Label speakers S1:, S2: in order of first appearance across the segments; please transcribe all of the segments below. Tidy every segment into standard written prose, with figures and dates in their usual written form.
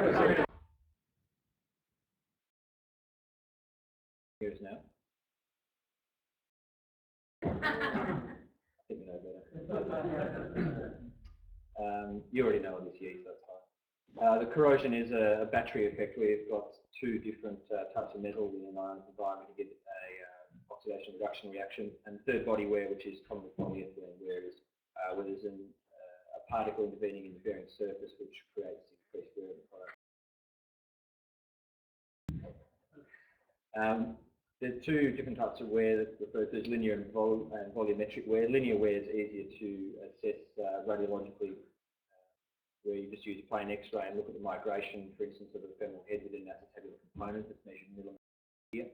S1: Here is now. I think we know better. You already know this year, so that's fine. The corrosion is a battery effect. We've got two different types of metal in an ion environment to get a oxidation reduction reaction, and third body wear, which is commonly polyethylene wear, is where there's a particle intervening in the bearing surface, which creates increased wear of the product. There are two different types of wear that referred to as linear and volumetric wear. Linear wear is easier to assess radiologically, where you just use a plain X-ray and look at the migration, for instance, of a femoral head within an acetabular component that's measured in millimeters here.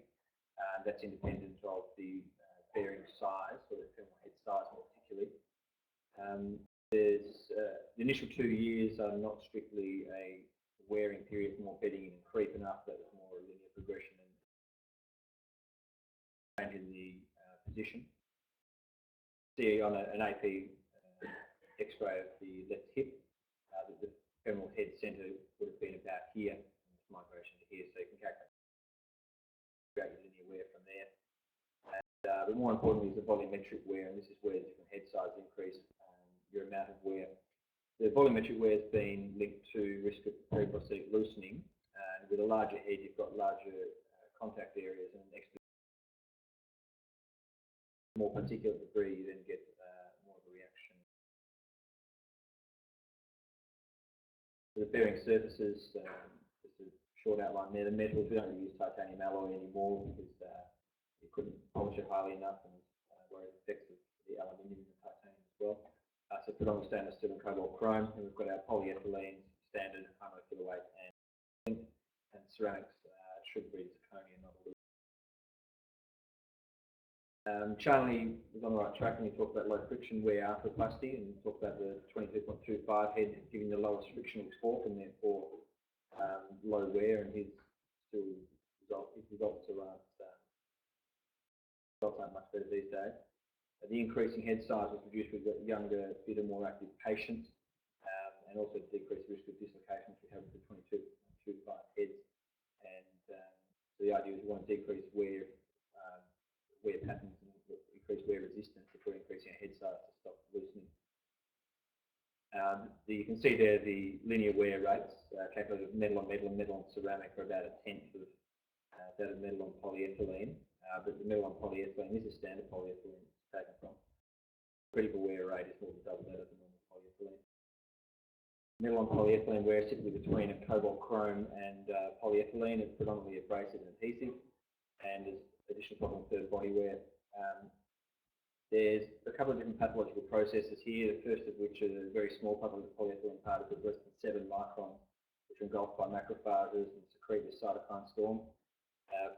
S1: That's independent of the bearing size, or the femoral head size more particularly. The initial 2 years are not strictly a wearing period for more bedding in and creep, and after that it's more a linear progression and change in the position. See on an AP X-ray of the left hip, the femoral head centre would have been about here, and this migration to here, so you can calculate linear wear from there. And, but more importantly is the volumetric wear, and this is where the different head size increase your amount of wear. The volumetric wear has been linked to risk of periprosthetic loosening, and with a larger head you've got larger contact areas and more particulate debris, you then get more of a reaction. The bearing surfaces, just a short outline there. The metals, we don't really use titanium alloy anymore because you couldn't polish it highly enough, and worried the effects of the aluminium and the titanium as well. So predominantly stainless steel and cobalt chrome, and we've got our polyethylene, standard, 100 kiloweight, and ceramics, should be zirconia, not aluminum. Charlie was on the right track when he talked about low friction wear arthroplasty, and talked about the 22.25 head giving the lowest frictional torque and therefore low wear, and his results aren't much better these days. The increasing head size was reduced with younger, fitter, more active patients, and also decreased the risk of dislocation, which we have with the 22.25 heads. And so the idea is we want to decrease wear patterns and increase wear resistance if we're increasing our head size to stop loosening. You can see there the linear wear rates calculated metal on metal and metal on ceramic are about a tenth of that of metal on polyethylene. But the metal on polyethylene is a standard polyethylene it's taken from. Critical wear rate is more than double that of the normal polyethylene. Metal on polyethylene wear is typically between a cobalt chrome and polyethylene. It's predominantly abrasive and adhesive, and there's additional problem with third body wear. There's a couple of different pathological processes here, the first of which are the very small polyethylene particles, less than 7 microns, which are engulfed by macrophages and secrete a cytokine storm.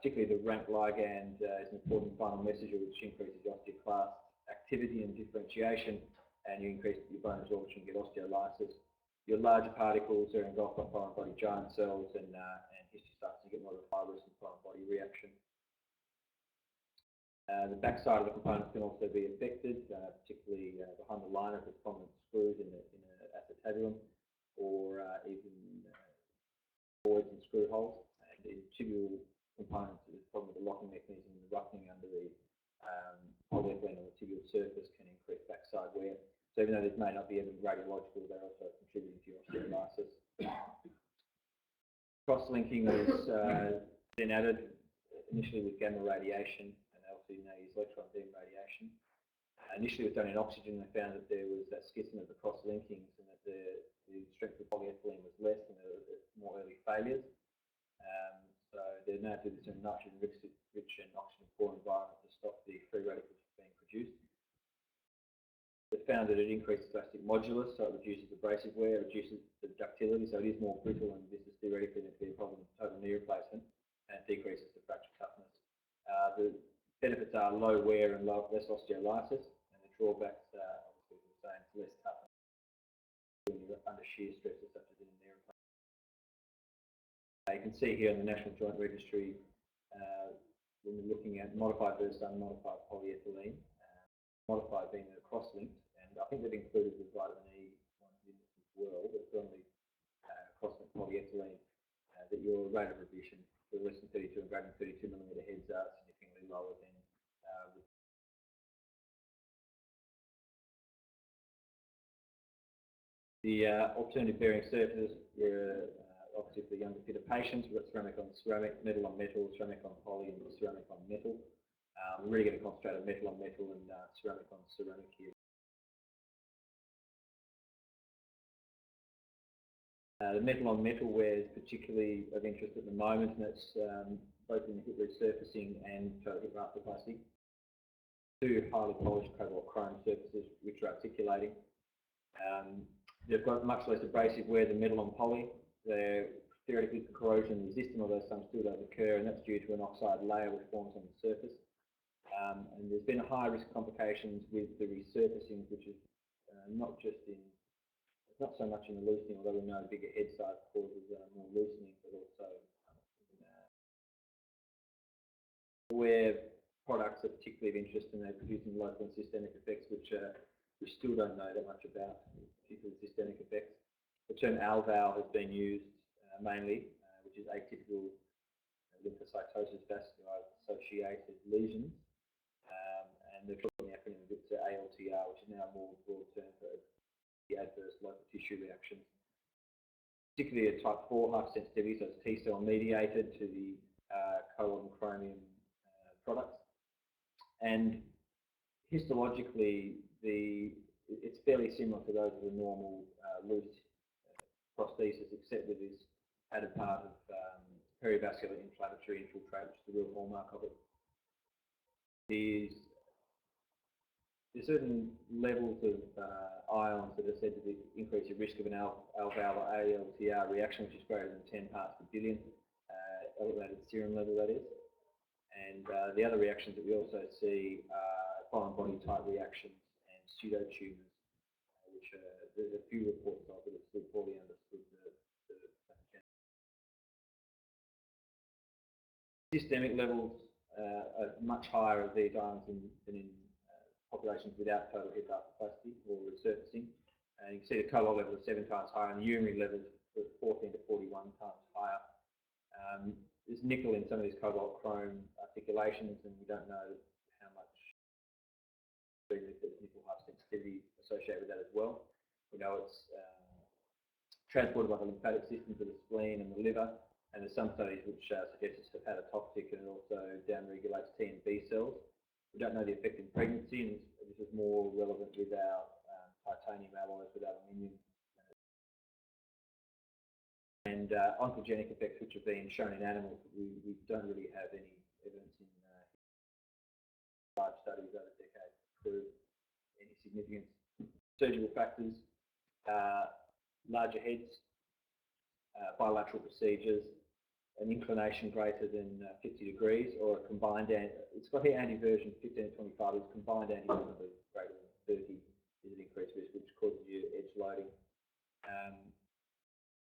S1: Particularly the rank ligand is an important final messenger which increases the osteoclast activity and differentiation, and you increase your bone resorption and get osteolysis. Your larger particles are engulfed by foreign body giant cells, and histiocytes, you get more of a fibrous and foreign body reaction. The backside of the components can also be affected, particularly behind the liner if there's prominent screws in an acetabulum, or even voids and screw holes. And in tubular components, there's a problem with the locking mechanism, and the roughening under the polyethylene on the tubular surface can increase backside wear. So even though this may not be evident radiological, they're also contributing to your osteolysis. Cross-linking was then added initially with gamma radiation, and they also now use electron beam radiation. Initially it was done in oxygen. They found that there was that schism of the cross-linkings, and that the strength of polyethylene was less, and there were more early failures. So they're now doing this in a nitrogen-rich and oxygen-poor environment to stop the free radicals being produced. They found that it increases plastic modulus, so it reduces abrasive wear, reduces the ductility, so it is more brittle, and this is theoretically meant to be a problem with total knee replacement, and it decreases the fracture toughness. The benefits are low wear and less osteolysis, and the drawbacks are obviously the same, it's less toughness when you're under shear stresses such as in a knee replacement. You can see here in the National Joint Registry, when we're looking at modified versus unmodified polyethylene, modified being the cross-linked, and I think they've included the vitamin E one in this as well, but certainly cosmic polyethylene, that your rate of revision for less than 32 and greater than 32 millimetre heads are significantly lower than the alternative bearing surfaces were obviously for the younger, fitter patients. We've got ceramic on ceramic, metal on metal, ceramic on poly, and ceramic on metal. We're really going to concentrate on metal and ceramic on ceramic here. The metal on metal wear is particularly of interest at the moment, and it's both in the hip resurfacing and total hip arthroplasty. Two highly polished cobalt chrome surfaces which are articulating. They've got much less abrasive wear than metal on poly. They're theoretically corrosion resistant, although some still does occur, and that's due to an oxide layer which forms on the surface. And there's been a high risk of complications with the resurfacing, which is not so much in the loosening, although we know bigger head size causes more loosening, but also where products are particularly of interest and they're producing local and systemic effects, which we still don't know that much about, particularly systemic effects. The term alval has been used mainly, which is atypical lymphocytosis vascular associated lesions, and they're talking the acronym of ALTR, which is now a more broad term for the adverse local tissue reactions. Particularly a type 4 hypersensitivity, so it's T-cell mediated to the cobalt and chromium products. And histologically, it's fairly similar to those of the normal loose prosthesis, except with this added part of perivascular inflammatory infiltrate, which is the real hallmark of it. There's certain levels of ions that are said to increase the risk of an alval or ALTR reaction, which is greater than 10 parts per billion, elevated serum level, that is. And the other reactions that we also see are foreign body type reactions and pseudotumors, which there's a few reports of that have still poorly understood the systemic levels are much higher of these ions than in populations without total hip arthroplasty or resurfacing. And you can see the cobalt level is 7 times higher, and the urinary levels are 14 to 41 times higher. There's nickel in some of these cobalt chrome articulations, and we don't know how much there's nickel hypersensitivity associated with that as well. We know it's transported by the lymphatic system to the spleen and the liver, and there's some studies which suggest it's hepatotoxic and it also downregulates T and B cells. We don't know the effect in pregnancy, and this is more relevant with our titanium alloys with aluminium. And oncogenic effects which have been shown in animals, we don't really have any evidence in large studies over decades to prove any significance. Surgical factors, larger heads, bilateral procedures, an inclination greater than 50 degrees, or a combined, it's got here antiversion 15 to 25, it's combined antiversion greater than 30 is an increased risk, which causes you edge loading.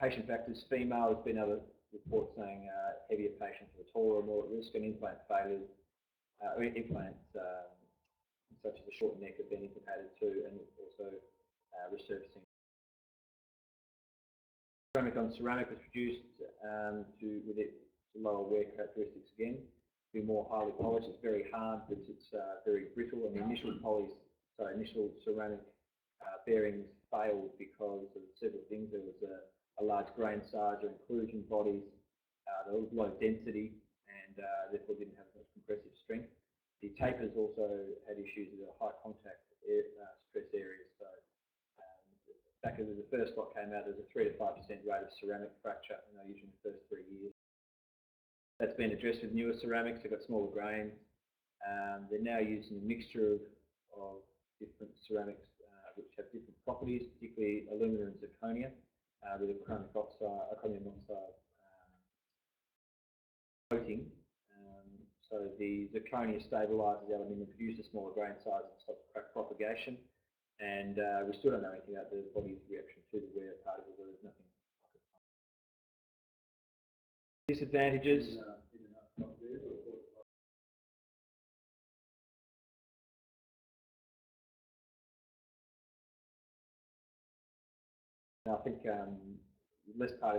S1: Patient factors, female, there's been other reports saying heavier patients are taller or more at risk, and implant failures, implants such as the short neck have been implicated too, and also resurfacing. Ceramic on ceramic was produced with its lower wear characteristics again. Be more highly polished, it's very hard, but it's very brittle, and the initial ceramic bearings failed because of several things. There was a large grain size or inclusion bodies, there was low density, and therefore didn't have much compressive strength. The tapers also had issues with high contact stress areas. So back as the first lot came out, there's a 3 to 5% rate of ceramic fracture, usually in the first 3 years. That's been addressed with newer ceramics. They've got smaller grains. They're now using a mixture of different ceramics which have different properties, particularly alumina and zirconia, with a chromium oxide coating. So the zirconia stabilises the aluminium, produces smaller grain size and stops crack propagation. And we still don't know anything about the body's reaction to the wear particles, so there's nothing. Disadvantages. I think less particles